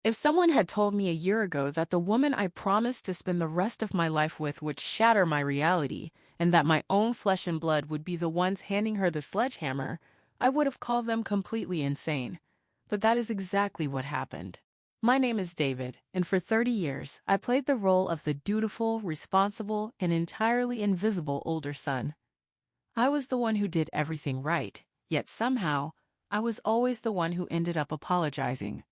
If someone had told me a year ago that the woman I promised to spend the rest of my life with would shatter my reality, and that my own flesh and blood would be the ones handing her the sledgehammer, I would have called them completely insane. But that is exactly what happened. My name is David, and for 30 years, I played the role of the dutiful, responsible, and entirely invisible older son. I was the one who did everything right, yet somehow, I was always the one who ended up apologizing.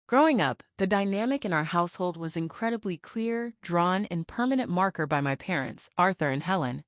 Growing up, the dynamic in our household was incredibly clear, drawn, and permanent marker by my parents, Arthur and Helen.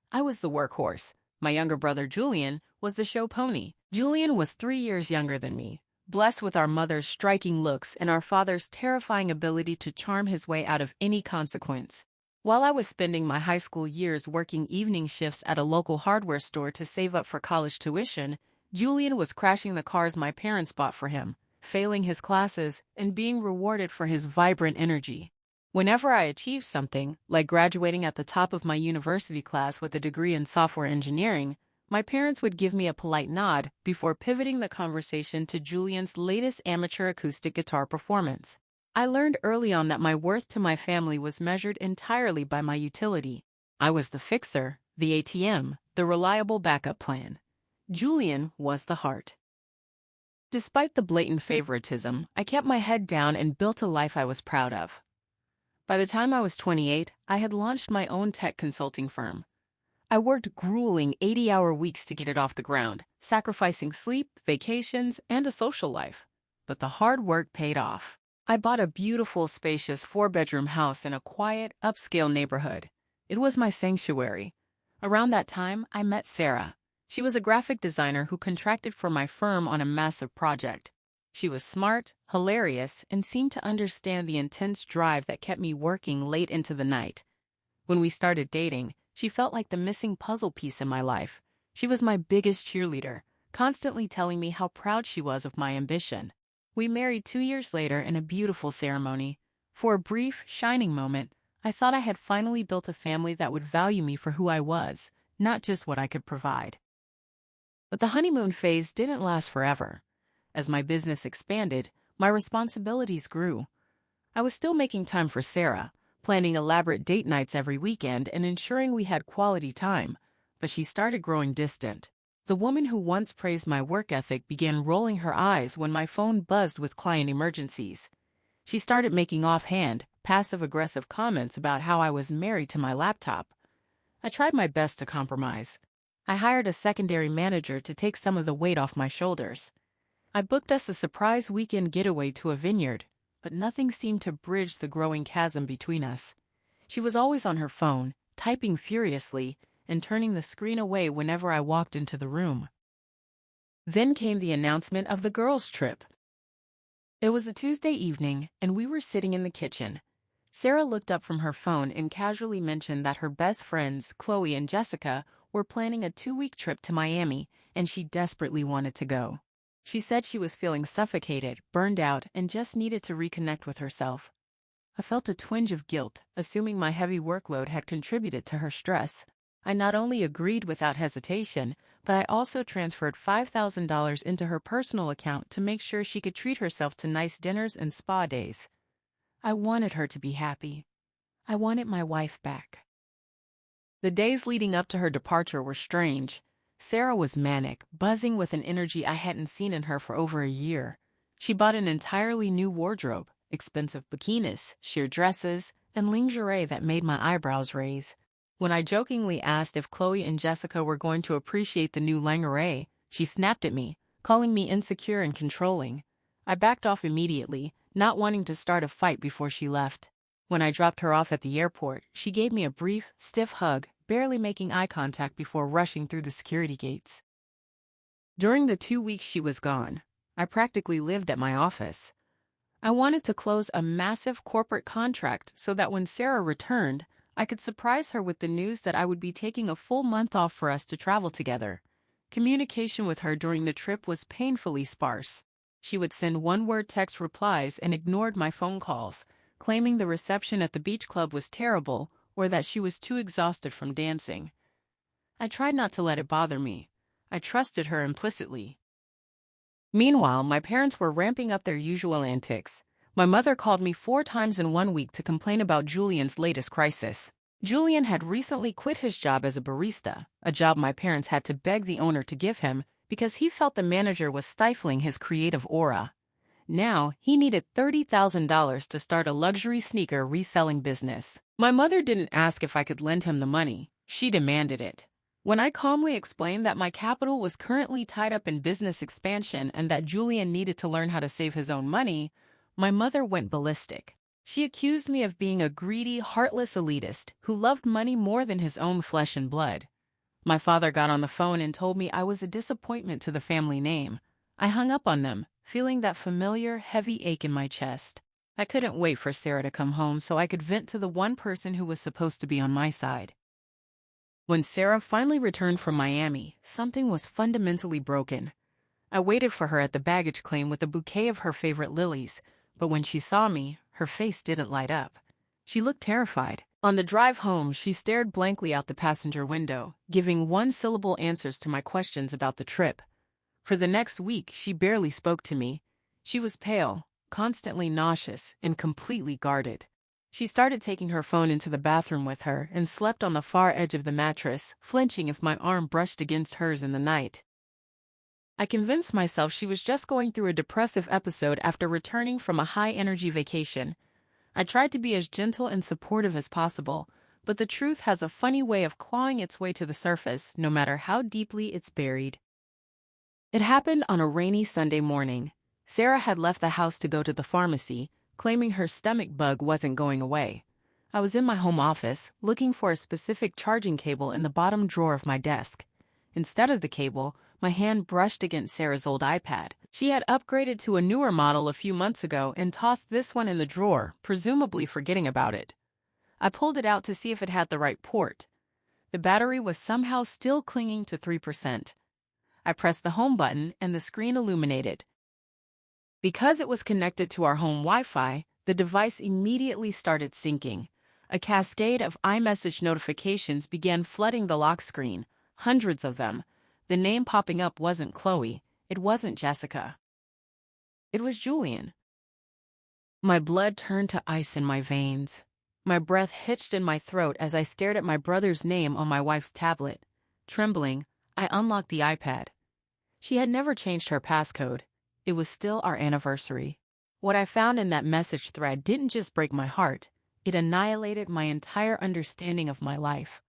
I was the workhorse. My younger brother, Julian, was the show pony. Julian was 3 years younger than me, blessed with our mother's striking looks and our father's terrifying ability to charm his way out of any consequence. While I was spending my high school years working evening shifts at a local hardware store to save up for college tuition, Julian was crashing the cars my parents bought for him, failing his classes, and being rewarded for his vibrant energy. Whenever I achieved something, like graduating at the top of my university class with a degree in software engineering, my parents would give me a polite nod before pivoting the conversation to Julian's latest amateur acoustic guitar performance. I learned early on that my worth to my family was measured entirely by my utility. I was the fixer, the ATM, the reliable backup plan. Julian was the heart. Despite the blatant favoritism, I kept my head down and built a life I was proud of. By the time I was 28, I had launched my own tech consulting firm. I worked grueling 80-hour weeks to get it off the ground, sacrificing sleep, vacations, and a social life. But the hard work paid off. I bought a beautiful, spacious 4-bedroom house in a quiet, upscale neighborhood. It was my sanctuary. Around that time, I met Sarah. She was a graphic designer who contracted for my firm on a massive project. She was smart, hilarious, and seemed to understand the intense drive that kept me working late into the night. When we started dating, she felt like the missing puzzle piece in my life. She was my biggest cheerleader, constantly telling me how proud she was of my ambition. We married 2 years later in a beautiful ceremony. For a brief, shining moment, I thought I had finally built a family that would value me for who I was, not just what I could provide. But the honeymoon phase didn't last forever. As my business expanded, my responsibilities grew. I was still making time for Sarah, planning elaborate date nights every weekend and ensuring we had quality time, but she started growing distant. The woman who once praised my work ethic began rolling her eyes when my phone buzzed with client emergencies. She started making offhand, passive-aggressive comments about how I was married to my laptop. I tried my best to compromise. I hired a secondary manager to take some of the weight off my shoulders. I booked us a surprise weekend getaway to a vineyard, but nothing seemed to bridge the growing chasm between us. She was always on her phone, typing furiously, and turning the screen away whenever I walked into the room. Then came the announcement of the girls' trip. It was a Tuesday evening, and we were sitting in the kitchen. Sarah looked up from her phone and casually mentioned that her best friends, Chloe and Jessica, were planning a 2-week trip to Miami, and she desperately wanted to go. She said she was feeling suffocated, burned out, and just needed to reconnect with herself. I felt a twinge of guilt, assuming my heavy workload had contributed to her stress. I not only agreed without hesitation, but I also transferred $5,000 into her personal account to make sure she could treat herself to nice dinners and spa days. I wanted her to be happy. I wanted my wife back. The days leading up to her departure were strange. Sarah was manic, buzzing with an energy I hadn't seen in her for over a year. She bought an entirely new wardrobe, expensive bikinis, sheer dresses, and lingerie that made my eyebrows raise. When I jokingly asked if Chloe and Jessica were going to appreciate the new lingerie, she snapped at me, calling me insecure and controlling. I backed off immediately, not wanting to start a fight before she left. When I dropped her off at the airport, she gave me a brief, stiff hug, barely making eye contact before rushing through the security gates. During the 2 weeks she was gone, I practically lived at my office. I wanted to close a massive corporate contract so that when Sarah returned, I could surprise her with the news that I would be taking a full month off for us to travel together. Communication with her during the trip was painfully sparse. She would send one-word text replies and ignored my phone calls, claiming the reception at the beach club was terrible or that she was too exhausted from dancing. I tried not to let it bother me. I trusted her implicitly. Meanwhile, my parents were ramping up their usual antics. My mother called me 4 times in 1 week to complain about Julian's latest crisis. Julian had recently quit his job as a barista, a job my parents had to beg the owner to give him because he felt the manager was stifling his creative aura. Now, he needed $30,000 to start a luxury sneaker reselling business. My mother didn't ask if I could lend him the money. She demanded it. When I calmly explained that my capital was currently tied up in business expansion and that Julian needed to learn how to save his own money, my mother went ballistic. She accused me of being a greedy, heartless elitist who loved money more than his own flesh and blood. My father got on the phone and told me I was a disappointment to the family name. I hung up on them, feeling that familiar, heavy ache in my chest. I couldn't wait for Sarah to come home so I could vent to the one person who was supposed to be on my side. When Sarah finally returned from Miami, something was fundamentally broken. I waited for her at the baggage claim with a bouquet of her favorite lilies, but when she saw me, her face didn't light up. She looked terrified. On the drive home, she stared blankly out the passenger window, giving one-syllable answers to my questions about the trip. For the next week, she barely spoke to me. She was pale, constantly nauseous, and completely guarded. She started taking her phone into the bathroom with her and slept on the far edge of the mattress, flinching if my arm brushed against hers in the night. I convinced myself she was just going through a depressive episode after returning from a high-energy vacation. I tried to be as gentle and supportive as possible, but the truth has a funny way of clawing its way to the surface, no matter how deeply it's buried. It happened on a rainy Sunday morning. Sarah had left the house to go to the pharmacy, claiming her stomach bug wasn't going away. I was in my home office, looking for a specific charging cable in the bottom drawer of my desk. Instead of the cable, my hand brushed against Sarah's old iPad. She had upgraded to a newer model a few months ago and tossed this one in the drawer, presumably forgetting about it. I pulled it out to see if it had the right port. The battery was somehow still clinging to 3%. I pressed the home button and the screen illuminated. Because it was connected to our home Wi-Fi, the device immediately started syncing. A cascade of iMessage notifications began flooding the lock screen, hundreds of them. The name popping up wasn't Chloe, it wasn't Jessica. It was Julian. My blood turned to ice in my veins. My breath hitched in my throat as I stared at my brother's name on my wife's tablet. Trembling, I unlocked the iPad. She had never changed her passcode. It was still our anniversary. What I found in that message thread didn't just break my heart, it annihilated my entire understanding of my life.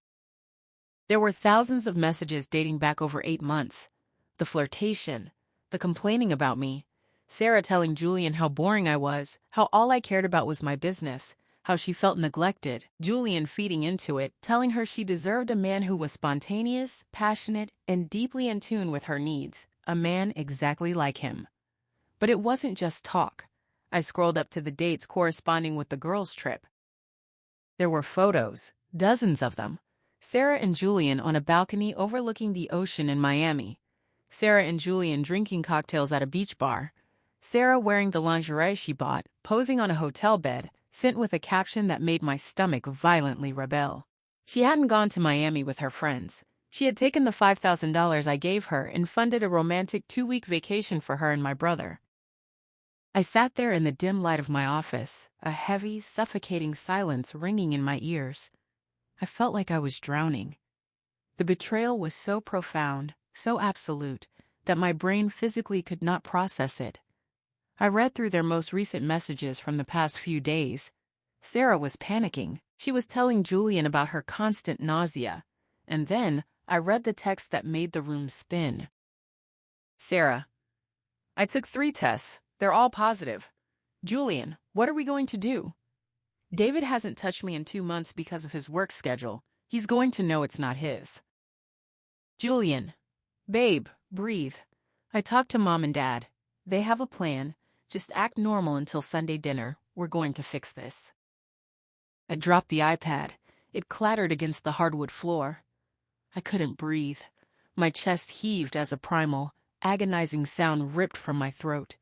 There were thousands of messages dating back over 8 months. The flirtation, the complaining about me, Sarah telling Julian how boring I was, how all I cared about was my business, how she felt neglected, Julian feeding into it, telling her she deserved a man who was spontaneous, passionate, and deeply in tune with her needs, a man exactly like him. But it wasn't just talk. I scrolled up to the dates corresponding with the girls' trip. There were photos, dozens of them. Sarah and Julian on a balcony overlooking the ocean in Miami. Sarah and Julian drinking cocktails at a beach bar. Sarah wearing the lingerie she bought, posing on a hotel bed, sent with a caption that made my stomach violently rebel. She hadn't gone to Miami with her friends. She had taken the $5,000 I gave her and funded a romantic 2-week vacation for her and my brother. I sat there in the dim light of my office, a heavy, suffocating silence ringing in my ears. I felt like I was drowning. The betrayal was so profound, so absolute, that my brain physically could not process it. I read through their most recent messages from the past few days. Sarah was panicking. She was telling Julian about her constant nausea. And then I read the text that made the room spin. Sarah, I took 3 tests. They're all positive. Julian, what are we going to do? David hasn't touched me in 2 months because of his work schedule. He's going to know it's not his. Julian, babe, breathe. I talked to Mom and Dad. They have a plan. Just act normal until Sunday dinner. We're going to fix this. I dropped the iPad. It clattered against the hardwood floor. I couldn't breathe. My chest heaved as a primal, agonizing sound ripped from my throat.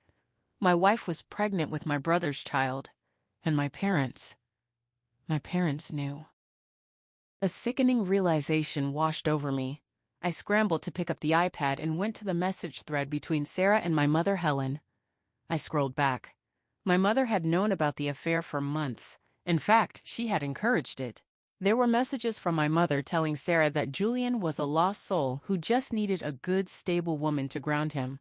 My wife was pregnant with my brother's child, and my parents knew. A sickening realization washed over me. I scrambled to pick up the iPad and went to the message thread between Sarah and my mother, Helen. I scrolled back. My mother had known about the affair for months. In fact, she had encouraged it. There were messages from my mother telling Sarah that Julian was a lost soul who just needed a good, stable woman to ground him.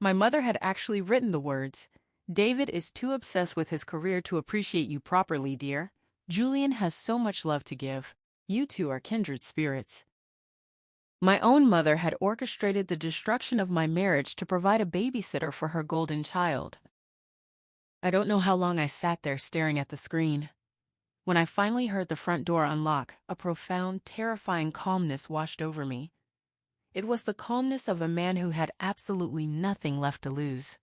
My mother had actually written the words, "David is too obsessed with his career to appreciate you properly, dear. Julian has so much love to give. You two are kindred spirits." My own mother had orchestrated the destruction of my marriage to provide a babysitter for her golden child. I don't know how long I sat there staring at the screen. When I finally heard the front door unlock, a profound, terrifying calmness washed over me. It was the calmness of a man who had absolutely nothing left to lose.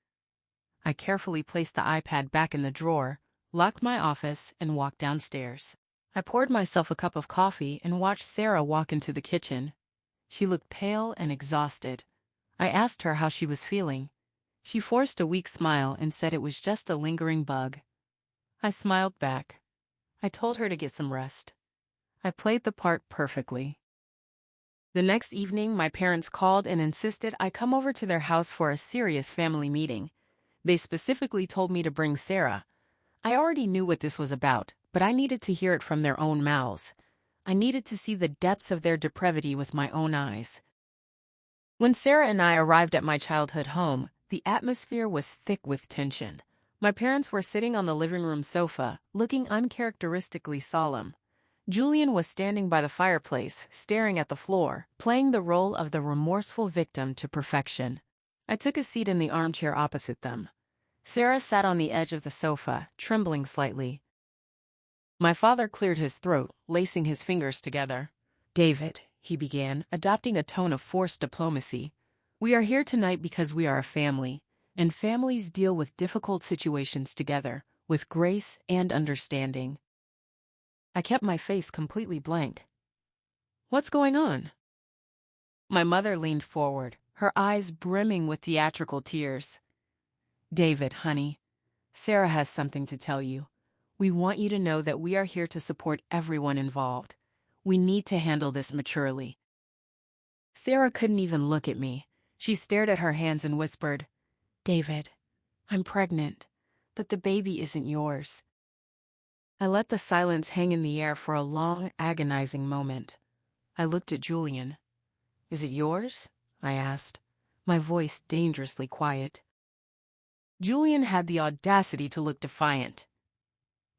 I carefully placed the iPad back in the drawer, locked my office, and walked downstairs. I poured myself a cup of coffee and watched Sarah walk into the kitchen. She looked pale and exhausted. I asked her how she was feeling. She forced a weak smile and said it was just a lingering bug. I smiled back. I told her to get some rest. I played the part perfectly. The next evening, my parents called and insisted I come over to their house for a serious family meeting. They specifically told me to bring Sarah. I already knew what this was about, but I needed to hear it from their own mouths. I needed to see the depths of their depravity with my own eyes. When Sarah and I arrived at my childhood home, the atmosphere was thick with tension. My parents were sitting on the living room sofa, looking uncharacteristically solemn. Julian was standing by the fireplace, staring at the floor, playing the role of the remorseful victim to perfection. I took a seat in the armchair opposite them. Sarah sat on the edge of the sofa, trembling slightly. My father cleared his throat, lacing his fingers together. "David," he began, adopting a tone of forced diplomacy, "we are here tonight because we are a family. And families deal with difficult situations together, with grace and understanding." I kept my face completely blank. "What's going on?" My mother leaned forward, her eyes brimming with theatrical tears. "David, honey, Sarah has something to tell you. We want you to know that we are here to support everyone involved. We need to handle this maturely." Sarah couldn't even look at me. She stared at her hands and whispered, "David, I'm pregnant, but the baby isn't yours." I let the silence hang in the air for a long, agonizing moment. I looked at Julian. "Is it yours?" I asked, my voice dangerously quiet. Julian had the audacity to look defiant.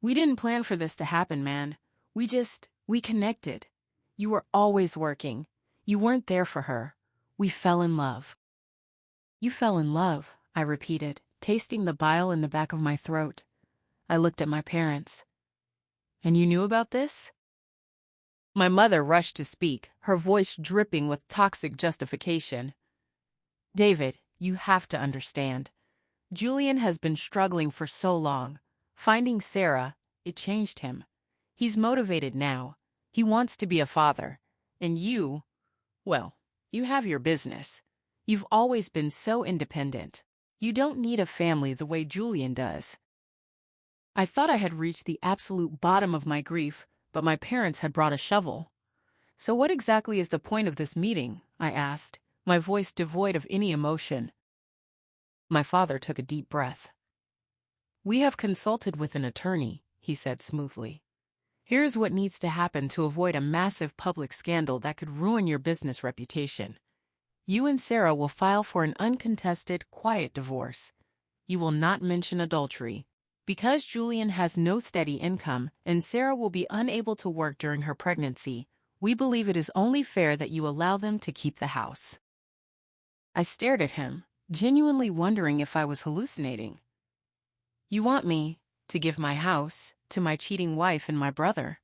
"We didn't plan for this to happen, man. We connected. You were always working. You weren't there for her. We fell in love." "You fell in love," I repeated, tasting the bile in the back of my throat. I looked at my parents. "And you knew about this?" My mother rushed to speak, her voice dripping with toxic justification. "David, you have to understand. Julian has been struggling for so long. Finding Sarah, it changed him. He's motivated now. He wants to be a father. And well, you have your business. You've always been so independent. You don't need a family the way Julian does." I thought I had reached the absolute bottom of my grief, but my parents had brought a shovel. "So what exactly is the point of this meeting?" I asked, my voice devoid of any emotion. My father took a deep breath. "We have consulted with an attorney," he said smoothly. "Here's what needs to happen to avoid a massive public scandal that could ruin your business reputation. You and Sarah will file for an uncontested, quiet divorce. You will not mention adultery. Because Julian has no steady income and Sarah will be unable to work during her pregnancy, we believe it is only fair that you allow them to keep the house." I stared at him, genuinely wondering if I was hallucinating. "You want me to give my house to my cheating wife and my brother?"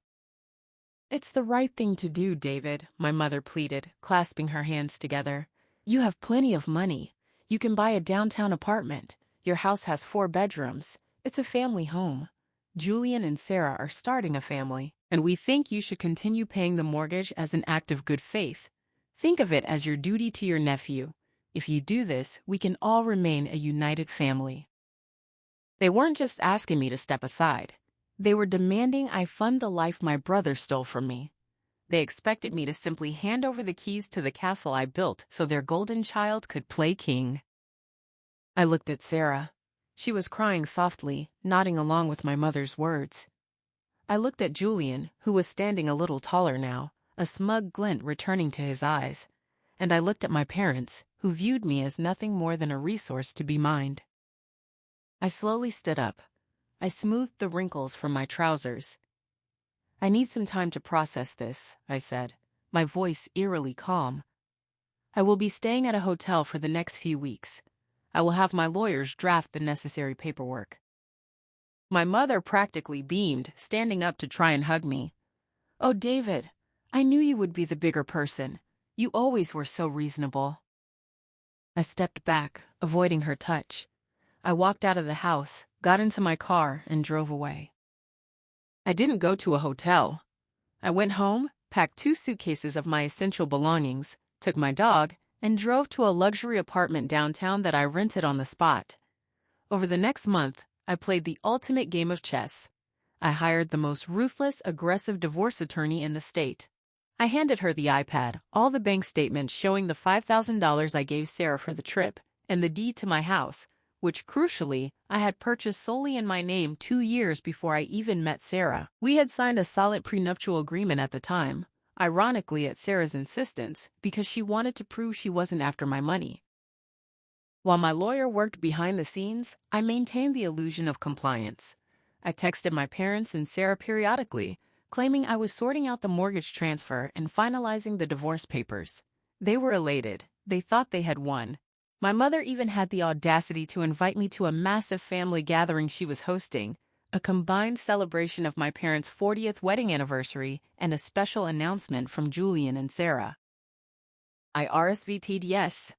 "It's the right thing to do, David," my mother pleaded, clasping her hands together. "You have plenty of money. You can buy a downtown apartment. Your house has 4 bedrooms. It's a family home. Julian and Sarah are starting a family, and we think you should continue paying the mortgage as an act of good faith. Think of it as your duty to your nephew. If you do this, we can all remain a united family." They weren't just asking me to step aside. They were demanding I fund the life my brother stole from me. They expected me to simply hand over the keys to the castle I built so their golden child could play king. I looked at Sarah. She was crying softly, nodding along with my mother's words. I looked at Julian, who was standing a little taller now, a smug glint returning to his eyes. And I looked at my parents, who viewed me as nothing more than a resource to be mined. I slowly stood up. I smoothed the wrinkles from my trousers. I need some time to process this, I said, my voice eerily calm. I will be staying at a hotel for the next few weeks. I will have my lawyers draft the necessary paperwork. My mother practically beamed, standing up to try and hug me. Oh, David, I knew you would be the bigger person. You always were so reasonable. I stepped back, avoiding her touch. I walked out of the house, got into my car, and drove away. I didn't go to a hotel. I went home, packed 2 suitcases of my essential belongings, took my dog, and drove to a luxury apartment downtown that I rented on the spot. Over the next month, I played the ultimate game of chess. I hired the most ruthless, aggressive divorce attorney in the state. I handed her the iPad, all the bank statements showing the $5,000 I gave Sarah for the trip, and the deed to my house, which, crucially, I had purchased solely in my name 2 years before I even met Sarah. We had signed a solid prenuptial agreement at the time, ironically at Sarah's insistence, because she wanted to prove she wasn't after my money. While my lawyer worked behind the scenes, I maintained the illusion of compliance. I texted my parents and Sarah periodically, claiming I was sorting out the mortgage transfer and finalizing the divorce papers. They were elated. They thought they had won. My mother even had the audacity to invite me to a massive family gathering she was hosting, a combined celebration of my parents' 40th wedding anniversary and a special announcement from Julian and Sarah. I RSVP'd yes.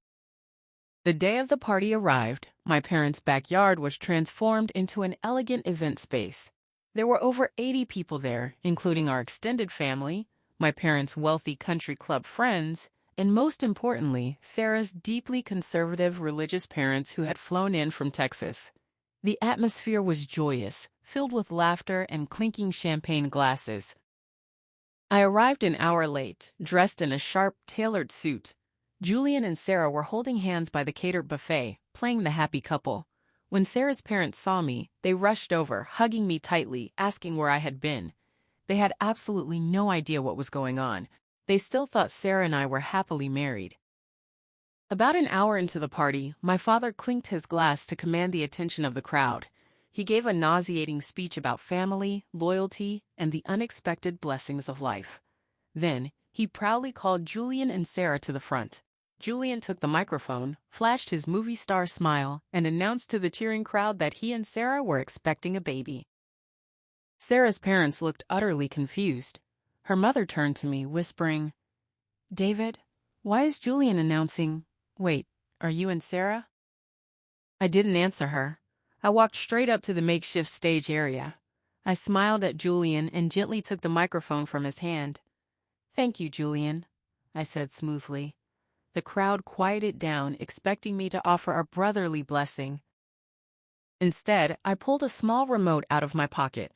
The day of the party arrived, my parents' backyard was transformed into an elegant event space. There were over 80 people there, including our extended family, my parents' wealthy country club friends, and most importantly, Sarah's deeply conservative religious parents who had flown in from Texas. The atmosphere was joyous, filled with laughter and clinking champagne glasses. I arrived an hour late, dressed in a sharp, tailored suit. Julian and Sarah were holding hands by the catered buffet, playing the happy couple. When Sarah's parents saw me, they rushed over, hugging me tightly, asking where I had been. They had absolutely no idea what was going on. They still thought Sarah and I were happily married. About an hour into the party, my father clinked his glass to command the attention of the crowd. He gave a nauseating speech about family, loyalty, and the unexpected blessings of life. Then, he proudly called Julian and Sarah to the front. Julian took the microphone, flashed his movie star smile, and announced to the cheering crowd that he and Sarah were expecting a baby. Sarah's parents looked utterly confused. Her mother turned to me, whispering, "David, why is Julian announcing, wait, are you and Sarah?" I didn't answer her. I walked straight up to the makeshift stage area. I smiled at Julian and gently took the microphone from his hand. "Thank you, Julian," I said smoothly. The crowd quieted down, expecting me to offer a brotherly blessing. Instead, I pulled a small remote out of my pocket.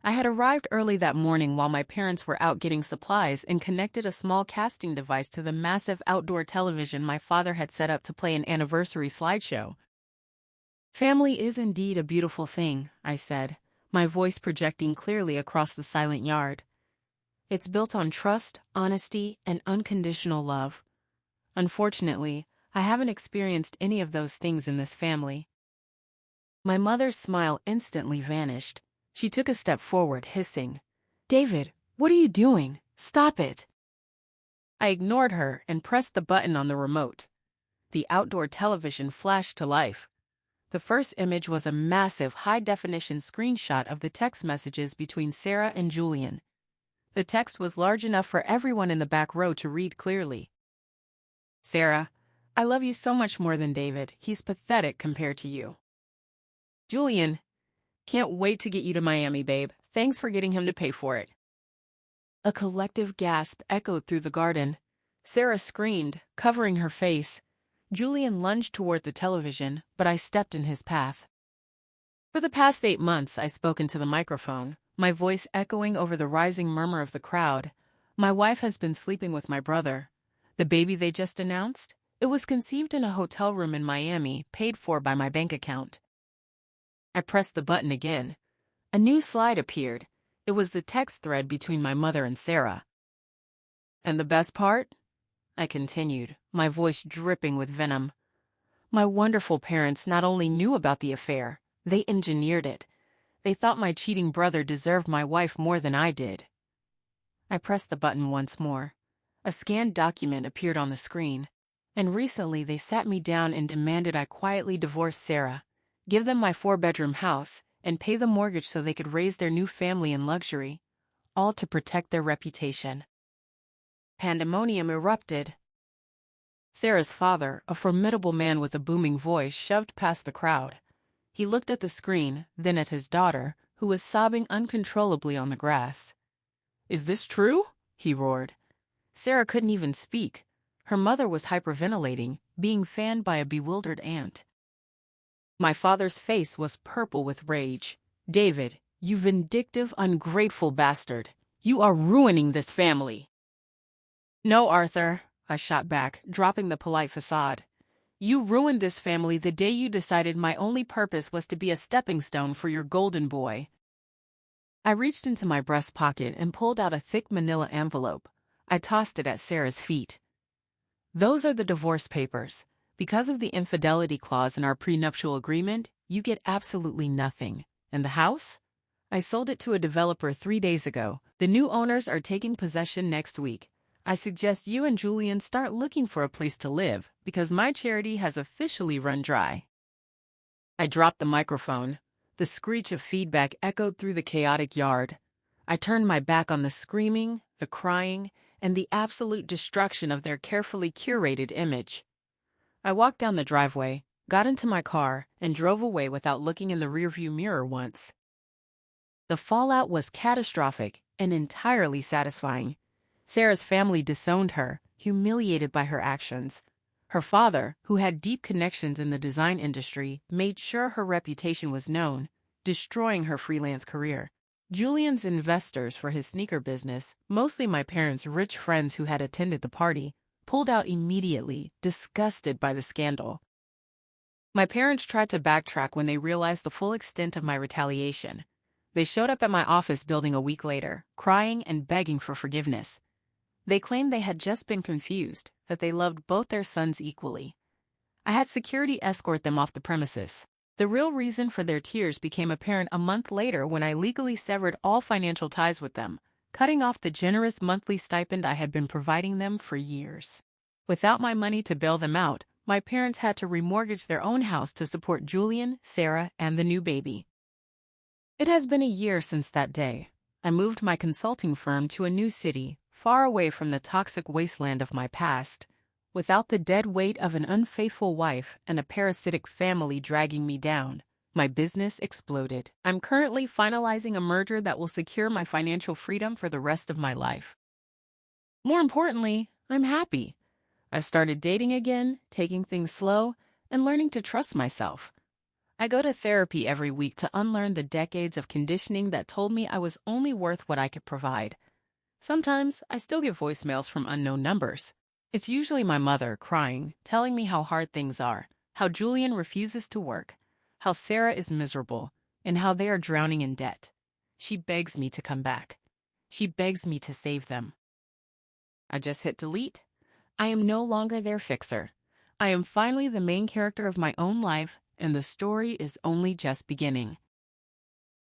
I had arrived early that morning while my parents were out getting supplies and connected a small casting device to the massive outdoor television my father had set up to play an anniversary slideshow. "Family is indeed a beautiful thing," I said, my voice projecting clearly across the silent yard. "It's built on trust, honesty, and unconditional love. Unfortunately, I haven't experienced any of those things in this family." My mother's smile instantly vanished. She took a step forward, hissing, "David, what are you doing? Stop it." I ignored her and pressed the button on the remote. The outdoor television flashed to life. The first image was a massive, high-definition screenshot of the text messages between Sarah and Julian. The text was large enough for everyone in the back row to read clearly. "Sarah, I love you so much more than David. He's pathetic compared to you." "Julian, can't wait to get you to Miami, babe. Thanks for getting him to pay for it." A collective gasp echoed through the garden. Sarah screamed, covering her face. Julian lunged toward the television, but I stepped in his path. For the past 8 months, I spoke into the microphone, my voice echoing over the rising murmur of the crowd. My wife has been sleeping with my brother. The baby they just announced? It was conceived in a hotel room in Miami, paid for by my bank account. I pressed the button again. A new slide appeared. It was the text thread between my mother and Sarah. And the best part? I continued, my voice dripping with venom. My wonderful parents not only knew about the affair, they engineered it. They thought my cheating brother deserved my wife more than I did. I pressed the button once more. A scanned document appeared on the screen. And recently they sat me down and demanded I quietly divorce Sarah, give them my 4-bedroom house, and pay the mortgage so they could raise their new family in luxury, all to protect their reputation. Pandemonium erupted. Sarah's father, a formidable man with a booming voice, shoved past the crowd. He looked at the screen, then at his daughter, who was sobbing uncontrollably on the grass. "Is this true?" he roared. Sarah couldn't even speak. Her mother was hyperventilating, being fanned by a bewildered aunt. My father's face was purple with rage. "David, you vindictive, ungrateful bastard. You are ruining this family." "No, Arthur," I shot back, dropping the polite facade. "You ruined this family the day you decided my only purpose was to be a stepping stone for your golden boy." I reached into my breast pocket and pulled out a thick manila envelope. I tossed it at Sarah's feet. "Those are the divorce papers. Because of the infidelity clause in our prenuptial agreement, you get absolutely nothing. And the house? I sold it to a developer 3 days ago. The new owners are taking possession next week. I suggest you and Julian start looking for a place to live, because my charity has officially run dry." I dropped the microphone. The screech of feedback echoed through the chaotic yard. I turned my back on the screaming, the crying, and the absolute destruction of their carefully curated image. I walked down the driveway, got into my car, and drove away without looking in the rearview mirror once. The fallout was catastrophic and entirely satisfying. Sarah's family disowned her, humiliated by her actions. Her father, who had deep connections in the design industry, made sure her reputation was known, destroying her freelance career. Julian's investors for his sneaker business, mostly my parents' rich friends who had attended the party, pulled out immediately, disgusted by the scandal. My parents tried to backtrack when they realized the full extent of my retaliation. They showed up at my office building a week later, crying and begging for forgiveness. They claimed they had just been confused, that they loved both their sons equally. I had security escort them off the premises. The real reason for their tears became apparent a month later when I legally severed all financial ties with them, cutting off the generous monthly stipend I had been providing them for years. Without my money to bail them out, my parents had to remortgage their own house to support Julian, Sarah, and the new baby. It has been a year since that day. I moved my consulting firm to a new city, far away from the toxic wasteland of my past. Without the dead weight of an unfaithful wife and a parasitic family dragging me down, my business exploded. I'm currently finalizing a merger that will secure my financial freedom for the rest of my life. More importantly, I'm happy. I've started dating again, taking things slow, and learning to trust myself. I go to therapy every week to unlearn the decades of conditioning that told me I was only worth what I could provide. Sometimes I still get voicemails from unknown numbers. It's usually my mother crying, telling me how hard things are, how Julian refuses to work, how Sarah is miserable, and how they are drowning in debt. She begs me to come back. She begs me to save them. I just hit delete. I am no longer their fixer. I am finally the main character of my own life, and the story is only just beginning.